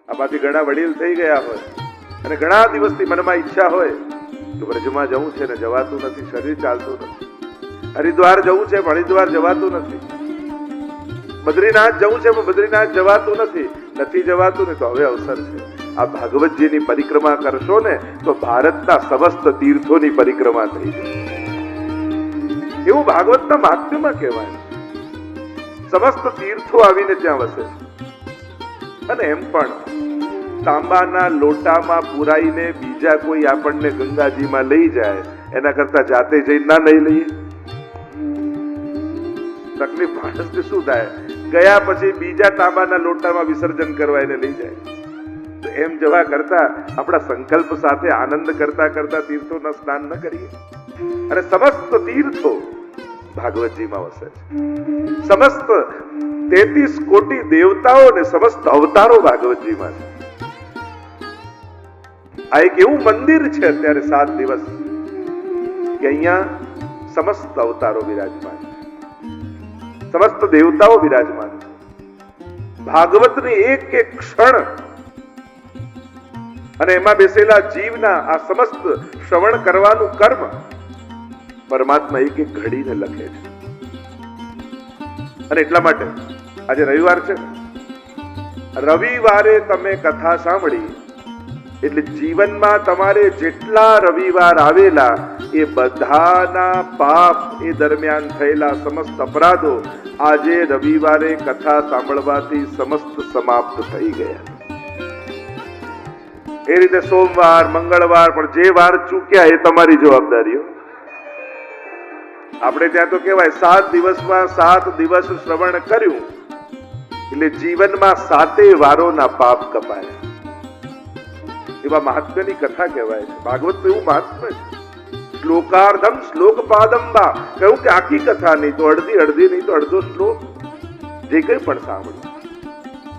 આમાંથી ઘણા વડીલ થઈ ગયા હોય અને ઘણા દિવસથી મનમાં ઈચ્છા હોય કે વ્રજમાં જવું છે ને જવાતું નથી, શરીર ચાલતું નથી. હરિદ્વાર જવું છે પણ હરિદ્વાર જવાતું નથી. બદ્રીનાથ જવું છે પણ બદ્રીનાથ જવાતું નથી જવાતું ને. તો હવે અવસર છે, આ ભાગવતજીની પરિક્રમા કરશો ને તો ભારતના સમસ્ત તીર્થોની પરિક્રમા થઈ જશે. એવું ભાગવતના મહાત્મ્યમાં કહેવાય. સમસ્ત તીર્થો આવીને ત્યાં વસે છે. અને એમ પણ તાંબાના લોટામાં પુરાઈને બીજા કોઈ આપણને ગંગાજીમાં લઈ જાય એના કરતા જાતે જઈને ના લઈ લઈએ. તકલીફ માણસને શું થાય, ગયા પછી બીજા તાંબાના લોટામાં વિસર્જન કરવા એને લઈ જાય. તો એમ જવા કરતા આપણા સંકલ્પ સાથે આનંદ કરતા કરતા તીર્થોના સ્નાન ન કરીએ. અને સમસ્ત તીર્થો ભાગવતજીમાં વસે છે. સમસ્ત 33 કોટી દેવતાઓ ને સમસ્ત અવતારો ભાગવતજીમાં છે. આ એક એવું મંદિર છે અત્યારે 7 દિવસ કે અહીંયા સમસ્ત અવતારો વિરાજમાન છે, સમસ્ત દેવતાઓ વિરાજમાન છે. ભાગવતની એક એક ક્ષણ અને એમાં બેસેલા જીવના આ સમસ્ત શ્રવણ કરવાનું કર્મ પરમાત્મા એક એક ઘડીને લખે છે. અને એટલા માટે આજે રવિવાર છે, રવિવારે તમે કથા સાંભળી એટલે જીવનમાં તમારે જેટલા રવિવાર આવેલા એ બધાના પાપ, એ દરમિયાન થયેલા સમસ્ત અપરાધો આજે રવિવારે કથા સાંભળવાથી સમસ્ત સમાપ્ત થઈ ગયા. એ રીતે સોમવાર, મંગળવાર પણ જે વાર ચૂક્યા એ તમારી જવાબદારીઓ. આપણે ત્યાં તો કહેવાય 7 દિવસમાં 7 દિવસ શ્રવણ કર્યું એટલે જીવનમાં 7 વારોના પાપ કપાયા. એવા મહાત્મ્યની કથા કહેવાય છે. ભાગવત એવું મહાત્મ્ય છે. શ્લોકાર્ધમ શ્લોકપાદંબા, કહ્યું કે આખી કથા નહીં તો અડધી નહીં તો અડધો શ્લોક જે કંઈ પણ સાંભળ્યું.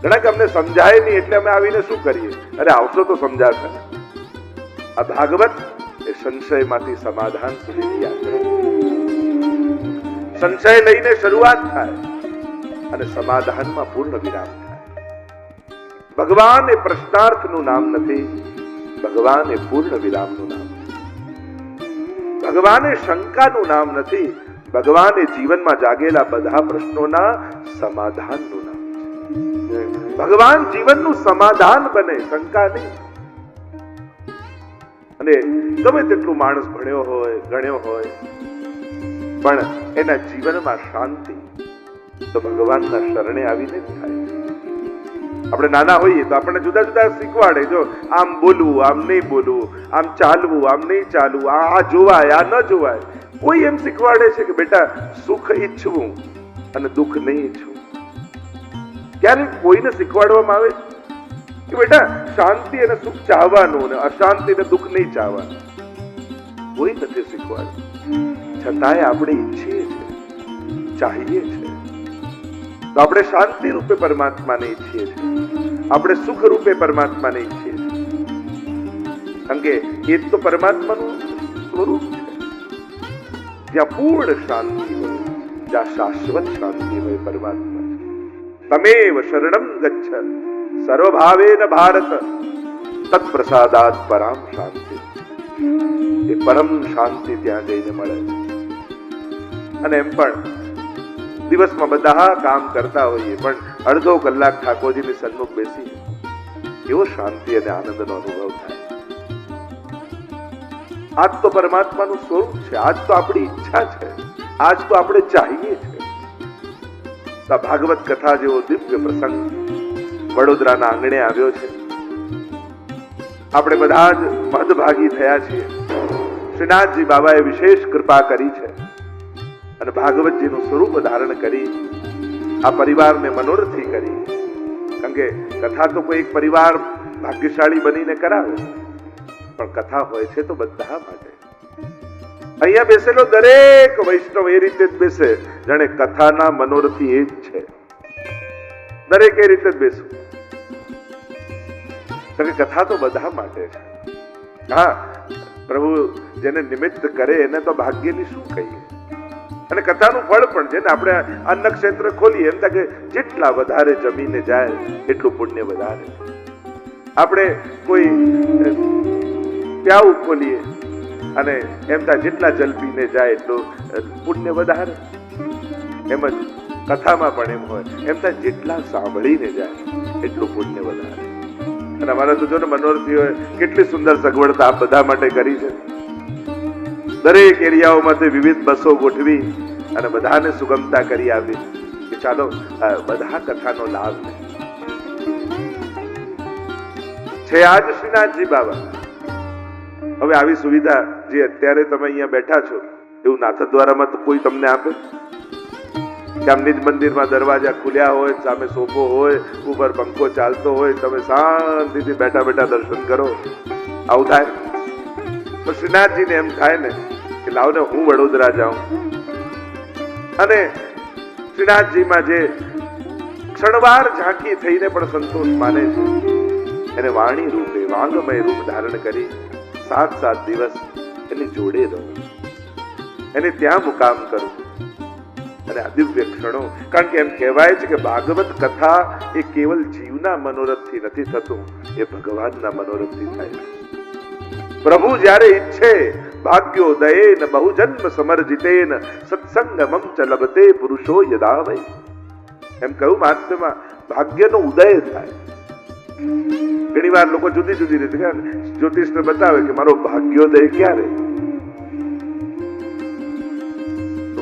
ઘણા કે અમને સમજાય નહીં એટલે અમે આવીને શું કરીએ? અરે આવશો તો સમજાશે. આ ભાગવત એ સંશયમાંથી સમાધાન સુધીની યાત્રા. સંશય લઈને શરૂઆત થાય અને સમાધાનમાં પૂર્ણ વિરામ થાય. ભગવાન એ પ્રશ્નાર્થનું નામ નથી, ભગવાન એ પૂર્ણ વિરામનું નામ છે. ભગવાન એ શંકાનું નામ નથી, ભગવાન એ જીવનમાં જાગેલા બધા પ્રશ્નોના સમાધાનનું નામ છે. ભગવાન જીવનનું સમાધાન બને, શંકા નહીં. અને ગમે તેટલું માણસ ભણ્યો હોય, ગણ્યો હોય, પણ એના જીવનમાં શાંતિ તો ભગવાનના શરણે આવીને જ થાય. આપણે નાના હોઈએ તો આપણને જુદા જુદા શીખવાડે, જો આમ બોલવું, આમ નહીં બોલવું, આમ ચાલવું, આમ નહીં ચાલવું, આ જોવાય, આ ન જોવાય. કોઈ એમ શીખવાડે છે કે બેટા સુખ ઈચ્છવું અને દુઃખ નહીં ઈચ્છવું? ક્યારે કોઈને શીખવાડવામાં આવે કે બેટા શાંતિ અને સુખ ચાહવાનું અને અશાંતિ અને દુઃખ નહીં ચાહવાનું? કોઈ નથી શીખવાડતું. છતાંય આપણે ઈચ્છીએ છીએ, ચાહીએ છીએ. તો આપણે શાંતિ રૂપે પરમાત્માને ઈચ્છીએ છીએ, આપણે સુખ રૂપે પરમાત્માને ઈચ્છીએ છીએ. કારણ કે એ તો પરમાત્માનું સ્વરૂપ છે. જ્યાં પૂર્ણ શાંતિ હોય, જ્યાં શાશ્વત શાંતિ હોય, પરમાત્મા છે. તમેવ શરણમ ગચ્છ સર્વભાવેન ભારત તત્પ્રસાદાત પરામ શાંતિ. એ પરમ શાંતિ ત્યાં જઈને મળે છે. અને એમ પણ દિવસમાં બધા કામ કરતા હોઈએ પણ અડધો કલાક ઠાકોરજીની સન્મુખ બેસી એવો શાંતિ અને આનંદનો અનુભવ થાય. આજ તો પરમાત્માનું સ્વરૂપ છે, આજ તો આપણી ઈચ્છા છે, આજ તો આપણે ચાહીએ છીએ. ભાગવત કથા જેવો દિવ્ય પ્રસંગ વડોદરાના આંગણે આવ્યો છે. આપણે બધા જ મદભાગી થયા છીએ. શ્રીનાથજી બાબાએ વિશેષ કૃપા કરી છે અને ભાગવતજીનું સ્વરૂપ ધારણ કરી આ પરિવારને મનોરથી કરી. કારણ કે કથા તો કોઈ એક પરિવાર ભાગ્યશાળી બનીને કરાવે, પણ કથા હોય છે તો બધા માટે. અહીંયા બેસેલો દરેક વૈષ્ણવ એ રીતે જ બેસે જાણે કથાના મનોરથી એ જ છે. દરેક એ રીતે જ બેસવું. કારણ કે કથા તો બધા માટે છે. હા, પ્રભુ જેને નિમિત્ત કરે એને તો ભાગ્યની શું કહીએ. અને કથાનું ફળ પણ છે ને, આપણે અન્ન ક્ષેત્ર ખોલીએ એમ થાય કે જેટલા વધારે જમીને જાય એટલું પુણ્ય વધારે. આપણે કોઈ પ્યાઉ ખોલીએ અને એમ થાય જેટલા જલ પીને જાય એટલું પુણ્ય વધારે. એમ જ કથામાં પણ એમ હોય, એમ થાય જેટલા સાંભળીને જાય એટલું પુણ્ય વધારે. અને અમારા તો જો ને મનોરથીઓએ કેટલી સુંદર સગવડતા આ બધા માટે કરી છે. દરેક એરિયાઓમાંથી વિવિધ બસો ગોઠવી અને બધાને સુગમતા કરી આપી કે ચાલો બધા કથાનો લાભ લે. છે આજ શ્રીનાથજી બાબા. હવે આવી સુવિધા જે અત્યારે તમે અહીંયા બેઠા છો એવું નાથદ્વારામાં તો કોઈ તમને આપે? કે આમ નિજ મંદિરમાં દરવાજા ખુલ્યા હોય, સામે સોફો હોય, ઉપર પંખો ચાલતો હોય, તમે શાંતિથી બેઠા બેઠા દર્શન કરો, આવું થાય? તો શ્રીનાથજીને એમ થાય ને કે લાવ ને હું વડોદરા જાઉં અને શ્રીનાથજીમાં જે ક્ષણવાર ઝાંખી થઈને પણ સંતોષ માને છે એને વાણી રૂપે વાંગમય રૂપ ધારણ કરી 7 દિવસ એની જોડે રહો, એને ત્યાં મુકામ કરું. અને આ દિવ્ય ક્ષણો, કારણ કે એમ કહેવાય છે કે ભાગવત કથા એ કેવલ જીવના મનોરથથી નથી થતું, એ ભગવાનના મનોરથથી થાય છે. પ્રભુ જ્યારે ઈચ્છે ભાગ્યોદયેન બહુજન્મ સમર્જિતેન સત્સંગમં ચ લભતે પુરુષો યદા વૈ. એમ કહ્યું મહાત્મ્યમાં ભાગ્યનો ઉદય થાય. ઘણી વાર લોકો જુદી જુદી રીતે જ્યોતિષને બતાવે કે મારો ભાગ્યોદય ક્યારે.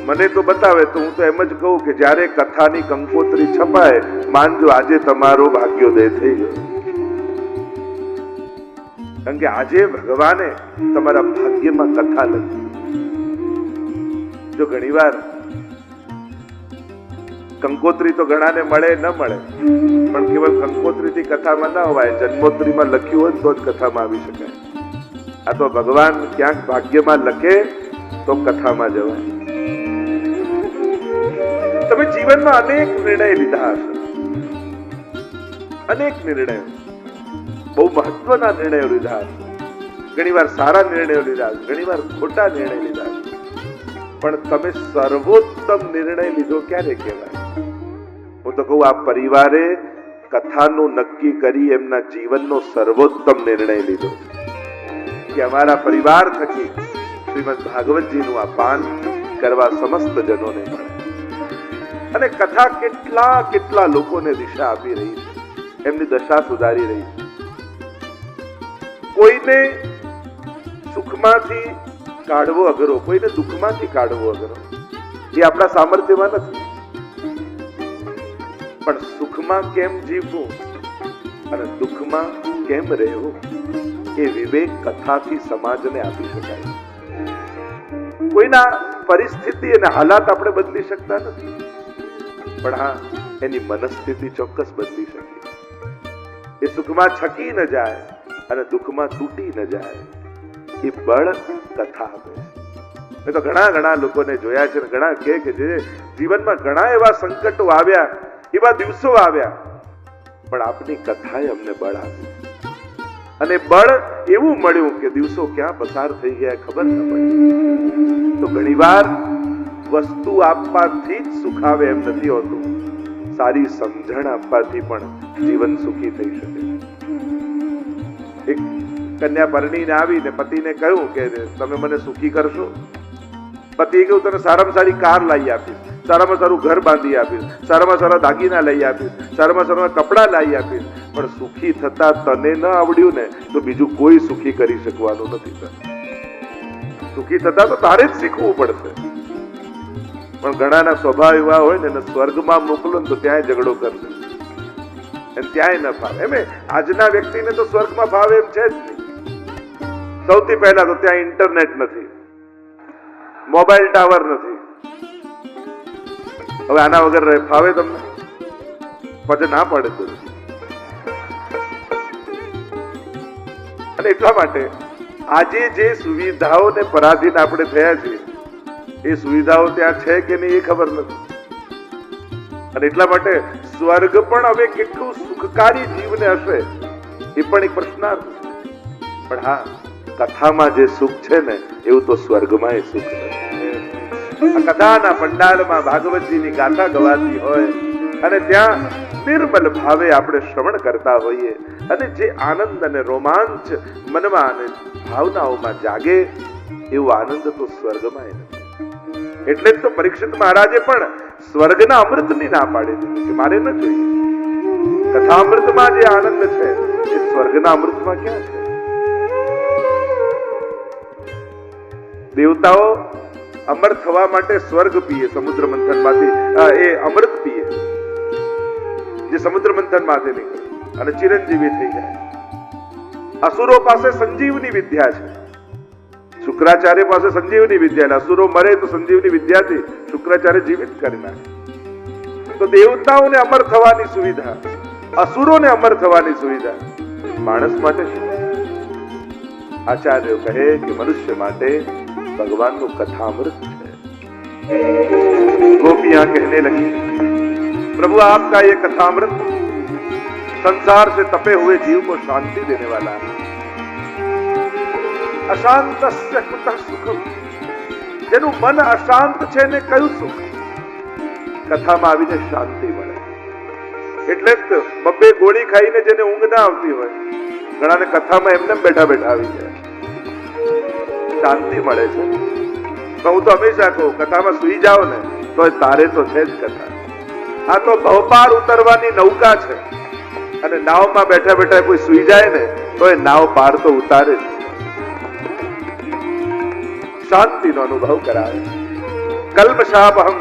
મને તો બતાવે તો હું તો એમ જ કહું કે જ્યારે કથાની કંકોત્રી છપાય, માનજો આજે તમારો ભાગ્યોદય થઈ ગયો. કારણ કે આજે ભગવાને તમારા ભાગ્યમાં કથા લખી. જો ઘણીવાર કંકોત્રી તો ઘણાને મળે ન મળે, પણ કેવળ કંકોત્રીથી કથામાં ના હોવાય, જન્મોત્રીમાં લખ્યું હોય તો જ કથામાં આવી શકાય. આ તો ભગવાન ક્યાંક ભાગ્યમાં લખે તો કથામાં જવાય. તમે જીવનમાં અનેક નિર્ણય લીધા હશે, અનેક નિર્ણયો, બહુ મહત્વના નિર્ણયો લીધા હશે. ઘણી વાર સારા નિર્ણયો લીધા હશે, ઘણી વાર ખોટા નિર્ણય લીધા હશે, પણ તમે સર્વોત્તમ નિર્ણય લીધો ક્યારે કહેવાય? હું તો કહું, આ પરિવારે કથાનું નક્કી કરી એમના જીવનનો સર્વોત્તમ નિર્ણય લીધો કે અમારા પરિવાર થકી શ્રીમદ ભાગવતજીનું આ પાન કરવા સમસ્ત જનોને મળે. અને કથા કેટલા કેટલા લોકોને દિશા આપી રહી છે, એમની દશા સુધારી રહી છે. કોઈને સુખમાંથી કાઢવો અઘરો, કોઈને દુઃખમાંથી કાઢવો અઘરો, એ આપણા સામર્થ્યમાં નથી. પણ સુખમાં કેમ જીવવું અને દુઃખમાં કેમ રહેવું, એ વિવેક કથાથી સમાજને આપી શકાય. કોઈના પરિસ્થિતિ અને હાલાત આપણે બદલી શકતા નથી, પણ હા, એની મનસ્થિતિ ચોક્કસ બદલી શકીએ. એ સુખમાં છકી ન જાય અને દુઃખમાં તૂટી ન જાય, એ બળ કથા આપે છે. મેં તો ઘણા લોકોને જોયા છે, ઘણા કે જે જીવનમાં ઘણા એવા સંકટો આવ્યા, એવા દિવસો આવ્યા, પણ આપની કથાએ અમને બળ આપ્યું. અને બળ એવું મળ્યું કે દિવસો ક્યાં પસાર થઈ ગયા ખબર ન પડી. તો ઘણીવાર વસ્તુ આપવાથી જ સુખ આવે એમ નથી હોતું, સારી સમજણ આપવાથી પણ જીવન સુખી થઈ શકે. એક કન્યા પરણીને આવીને પતિને કહ્યું કે તમે મને સુખી કરશો. પતિએ કહ્યું તને સારામાં સારી કાર લાવી આપીશ, સારામાં સારું ઘર બાંધી આપીશ, સારામાં સારા દાગીના લઈ આપીશ, સારામાં સારા કપડા લાવી આપીશ, પણ સુખી થતા તને ન આવડ્યું ને તો બીજું કોઈ સુખી કરી શકવાનું નથી. સુખી થતા તો તારે જ શીખવું પડશે. પણ ઘણાના સ્વભાવ એવા હોય ને, સ્વર્ગમાં મોકલો ને તો ત્યાં ઝઘડો કરશે, ત્યાંય ન ફાવે. એમ આજના વ્યક્તિને તો સ્વર્ગમાં ફાવે એમ છે જ નહીં. સૌથી પહેલા તો ત્યાં ઇન્ટરનેટ નથી, મોબાઈલ ટાવર નથી. હવે આના વગર ફાવે તમને? પછી ના પડે તો. અને એટલા માટે આજે જે સુવિધાઓને પરાધીન આપણે થયા છીએ, એ સુવિધાઓ ત્યાં છે કે નહીં એ ખબર નથી. અને એટલા માટે સ્વર્ગ પણ હવે કેટલું સુખકારી જીવને હશે એ પણ એક પ્રશ્નાર્થ. પણ હા, કથામાં જે સુખ છે ને એવું તો સ્વર્ગમાં સુખ નથી. કથાના પંડાળમાં ભાગવતજીની ગાથા ગવાતી હોય અને ત્યાં નિર્મલ ભાવે આપણે શ્રવણ કરતા હોઈએ અને જે આનંદ અને રોમાંચ મનમાં અને ભાવનાઓમાં જાગે એવો આનંદ તો સ્વર્ગમાં નથી. એટલે જ તો પરીક્ષિત મહારાજે પણ સ્વર્ગના અમૃતની ના પાડી દીધી કે મારે ન જોઈએ. કથામૃતમાં જે આનંદ છે એ સ્વર્ગના અમૃતમાં ક્યાં છે? દેવતાઓ અમર થવા માટે સ્વર્ગ પીએ, સમુદ્ર મંથનમાંથી એ અમૃત પીએ જે સમુદ્ર મંથનમાંથી નીકળે અને ચિરંજીવી થઈ જાય. અસુરો પાસે સંજીવની વિદ્યા છે. શુક્રાચાર્ય પાસે સંજીવની વિદ્યા, અસુરો મરે તો સંજીવની વિદ્યાથી શુક્રાચાર્ય જીવિત કરી નાખે. તો દેવતાઓને અમર થવાની સુવિધા, અસુરોને અમર થવાની સુવિધા, માણસ માટે શું? આચાર્યો કહે કે મનુષ્ય માટે ભગવાનનું કથામૃત છે. गोपियां कहने लगी, प्रभु आपका ये कथामृत संसार से तपे हुए जीव को शांति देने वाला है. अशांतस्य कुतः सुखम, જેનું મન અશાંત છે ને કયું સુખ? કથામાં આવીને શાંતિ મળે. એટલે જ બબ્બે ગોળી ખાઈને જેને ઊંઘ ના આવતી હોય, ઘણાને કથામાં એમને બેઠા બેઠા આવી જાય, શાંતિ મળે છે. હું તો હંમેશા કહું, કથામાં સુઈ જાઓ ને તો તારે તો છે જ કથા. આ તો ભવપાર ઉતરવાની નૌકા છે અને નાવમાં બેઠા બેઠા કોઈ સુઈ જાય ને તો એ નાવ પાર તો ઉતારે જ. શાંતિનો અનુભવ કરાવે. કલ્મષાપહમ,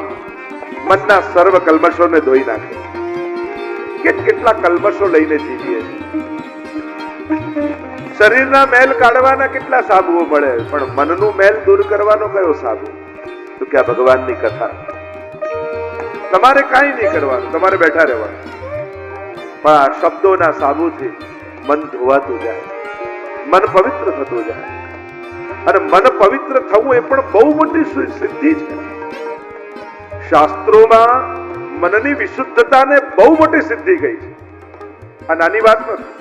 મનના સર્વ કલ્મશોને ધોઈ નાખે. કેટલા કલ્મશો લઈને જીવીએ છીએ. શરીરના મેલ કાઢવાના કેટલા સાબુઓ મળે, પણ મનનું મેલ દૂર કરવાનો કયો સાબુ? તો કે આ ભગવાનની કથા. તમારે કાંઈ નહીં કરવાનું, તમારે બેઠા રહેવાનું, પણ આ શબ્દોના સાબુથી મન ધોવાતું જાય, મન પવિત્ર થતું જાય. અને મન પવિત્ર થવું એ પણ બહુ મોટી સિદ્ધિ છે. શાસ્ત્રોમાં મનની વિશુદ્ધતાને બહુ મોટી સિદ્ધિ કહી છે. આ નાની વાત નથી.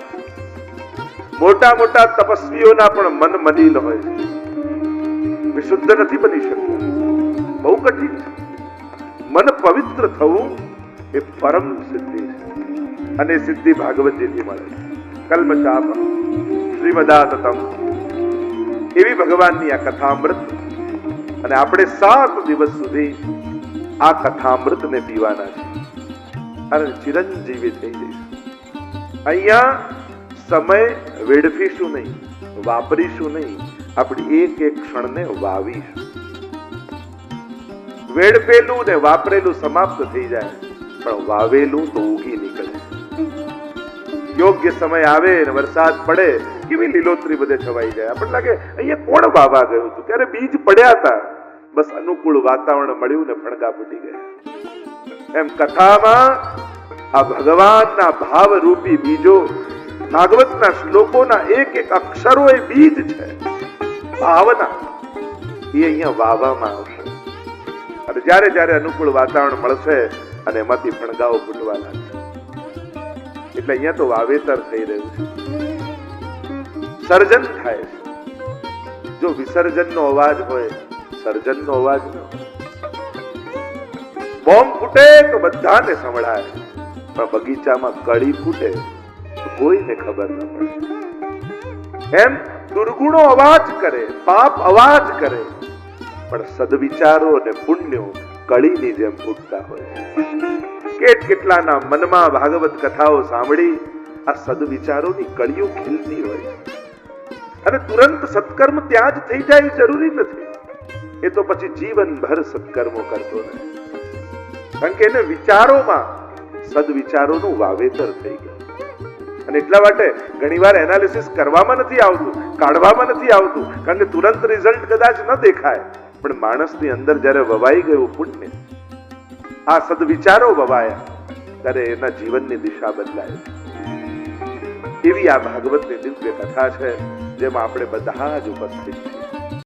મોટા મોટા તપસ્વીઓના પણ મન મલિન હોય છે, વિશુદ્ધ નથી બની શકતું, બહુ કઠિન છે. મન પવિત્ર થવું એ પરમ સિદ્ધિ છે અને સિદ્ધિ ભાગવતજીથી મળે છે. કલ્મષાપ શ્રીમદાતતમ, એવી ભગવાનની આ કથામૃત. અને આપણે 7 દિવસ સુધી આ કથામૃતને પીવાના છે અને ચિરંજીવી થઈ જઈશું. અહીંયા સમય વેડફીશું નહીં, વાપરીશું નહીં, આપણી એક એક ક્ષણને વાવીશું. વેડફેલું ને વાપરેલું સમાપ્ત થઈ જાય, પણ વાવેલું તો ઉગી નીકળે. યોગ્ય સમય આવે ને વરસાદ પડે, કેવી લીલોતરી બધે છવાઈ જાય. આપણને લાગે અહીંયા કોણ વાવા ગયું હતું? ત્યારે બીજ પડ્યા હતા, બસ અનુકૂળ વાતાવરણ મળ્યું ને ફણગા ફૂટી ગયા. એમ કથામાં આ ભગવાનના ભાવ રૂપી બીજો, ભાગવતના શ્લોકોના એક એક અક્ષરો એ બીજ છે, ભાવના. એ અહીંયા વાવવામાં આવશે અને જ્યારે જ્યારે અનુકૂળ વાતાવરણ મળશે અને એમાંથી ફણગાઓ ફૂટવા લાગશે. એટલે અહીંયા તો વાવેતર થઈ રહ્યું છે, સર્જન થાય છે. જો વિસર્જનનો અવાજ હોય, સર્જનનો અવાજ ન હોય. બોમ્બ ફૂટે તો બધાને સંભળાય, પણ બગીચામાં કળી ફૂટે તો કોઈને ખબર ન પડે. એમ દુર્ગુણો અવાજ કરે, પાપ અવાજ કરે, પણ સદવિચારો અને પુણ્યો કળીની જેમ ફૂટતા હોય. કેટલાના મનમાં ભાગવત કથાઓ સાંભળી આ સદવિચારોની કળીઓ ખીલતી હોય છે. અને તુરંત સત્કર્મ ત્યાં જ થઈ જાય જરૂરી નથી. એ તો પછી જીવનભર સત્કર્મો કરતો રહે, કારણ કે એને વિચારોમાં સદવિચારોનું વાવેતર થઈ ગયું. અને એટલા માટે ઘણીવાર એનાલિસિસ કરવામાં નથી આવતું, કાઢવામાં નથી આવતું, કારણ કે તુરંત રિઝલ્ટ કદાચ ન દેખાય, પણ માણસની અંદર જ્યારે વવાઈ ગયું પુણ્ય, આ સદવિચારો વવાયા, ત્યારે એના જીવનની દિશા બદલાય. એવી આ ભાગવતની દિવ્ય કથા છે, જેમાં આપણે બધા જ ઉપસ્થિત છીએ.